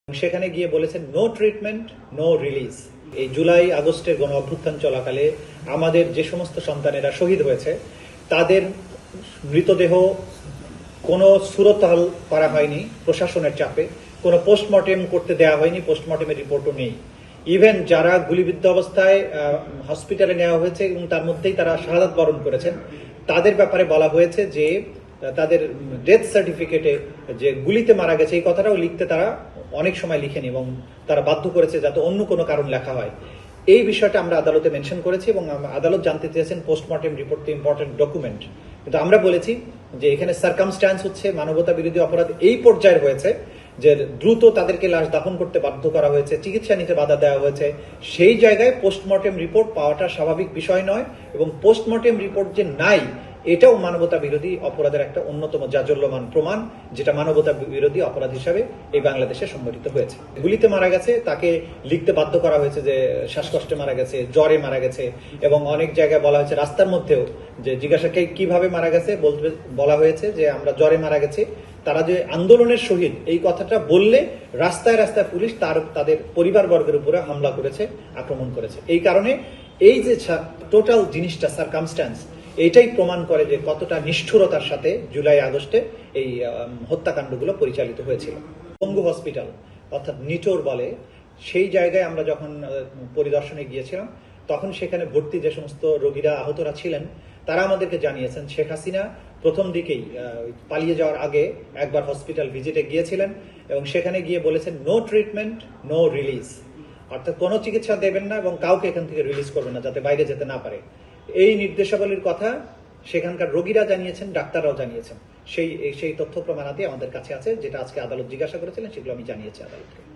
সেখানে গিয়ে বলেছেন নো ট্রিটমেন্ট নো রিলিজ। এই জুলাই আগস্টের গণ অভ্যুত্থান চলাকালে আমাদের যে সমস্ত সন্তানেরা শহীদ হয়েছে তাদের মৃতদেহ কোনো সুরতহাল করা হয়নি প্রশাসনের চাপে, কোনো পোস্টমর্টেম করতে দেওয়া হয়নি, পোস্টমর্টেমের রিপোর্টও নেই। ইভেন যারা গুলিবিদ্ধ অবস্থায় হসপিটালে নেওয়া হয়েছে এবং তার মধ্যেই তারা শাহাদাত বরণ করেছেন তাদের ব্যাপারে বলা হয়েছে যে তাদের ডেথ সার্টিফিকেটে যে গুলিতে মারা গেছে এই কথাটাও লিখতে তারা অনেক সময় লিখেনি এবং তারা বাধ্য করেছে যাতে অন্য কোনো কারণ লেখা হয়। এই বিষয়টা আমরা আদালতে মেনশন করেছি এবং আদালত জানতে চেয়েছেন পোস্টমর্টেম রিপোর্ট তো ইম্পর্টেন্ট ডকুমেন্ট, কিন্তু আমরা বলেছি যে এখানে সার্কামস্ট্যান্স হচ্ছে মানবতা বিরোধী অপরাধ এই পর্যায়ে হয়েছে যে দ্রুত তাদেরকে লাশ দাফন করতে বাধ্য করা হয়েছে, চিকিৎসা নিতে বাধা দেওয়া হয়েছে। সেই জায়গায় পোস্টমর্টেম রিপোর্ট পাওয়াটা স্বাভাবিক বিষয় নয় এবং পোস্টমর্টেম রিপোর্ট যে নাই এটাও মানবতা বিরোধী অপরাধের একটা অন্যতম জাজল্যমান প্রমাণ, যেটা মানবতা বিরোধী অপরাধ হিসাবে এই বাংলাদেশে সংগঠিত হয়েছে। গুলিতে মারা গেছে তাকে লিখতে বাধ্য করা হয়েছে যে শ্বাসকষ্টে মারা গেছে, জ্বরে মারা গেছে এবং অনেক জায়গায় বলা হয়েছে রাস্তার মধ্যেও যে জিজ্ঞাসাকে কিভাবে মারা গেছে বলা হয়েছে যে আমরা জ্বরে মারা গেছি। তারা যে আন্দোলনের শহীদ এই কথাটা বললে রাস্তায় রাস্তায় পুলিশ তাদের পরিবারবর্গের উপরে হামলা করেছে, আক্রমণ করেছে। এই কারণে এই যে টোটাল জিনিসটা সার্কামস্ট্যান্স এইটাই প্রমাণ করে যে কতটা নিষ্ঠুরতার সাথে জুলাই আগস্টে এই হত্যাকাণ্ডগুলো পরিচালিত হয়েছিল। পঙ্গু হসপিটাল অর্থাৎ নিটোর বলে সেই জায়গায় আমরা যখন পরিদর্শনে গিয়েছিলাম তখন সেখানে ভর্তি যে সমস্ত রোগীরা আহতরা ছিলেন তারা আমাদেরকে জানিয়েছেন শেখ হাসিনা প্রথম দিকেই পালিয়ে যাওয়ার আগে একবার হসপিটাল ভিজিটে গিয়েছিলেন এবং সেখানে গিয়ে বলেছেন নো ট্রিটমেন্ট নো রিলিজ, অর্থাৎ কোনো চিকিৎসা দেবেন না এবং কাউকে এখান থেকে রিলিজ করবেন না যাতে বাইরে যেতে না পারে। এই নির্দেশাবলীর কথা সেখানকার রোগীরা জানিয়েছেন, ডাক্তাররাও জানিয়েছেন। সেই তথ্য প্রমাণাদি আমাদের কাছে আছে, যেটা আজকে আদালত জিজ্ঞাসা করেছিলেন সেগুলো আমি জানিয়েছি আদালতকে।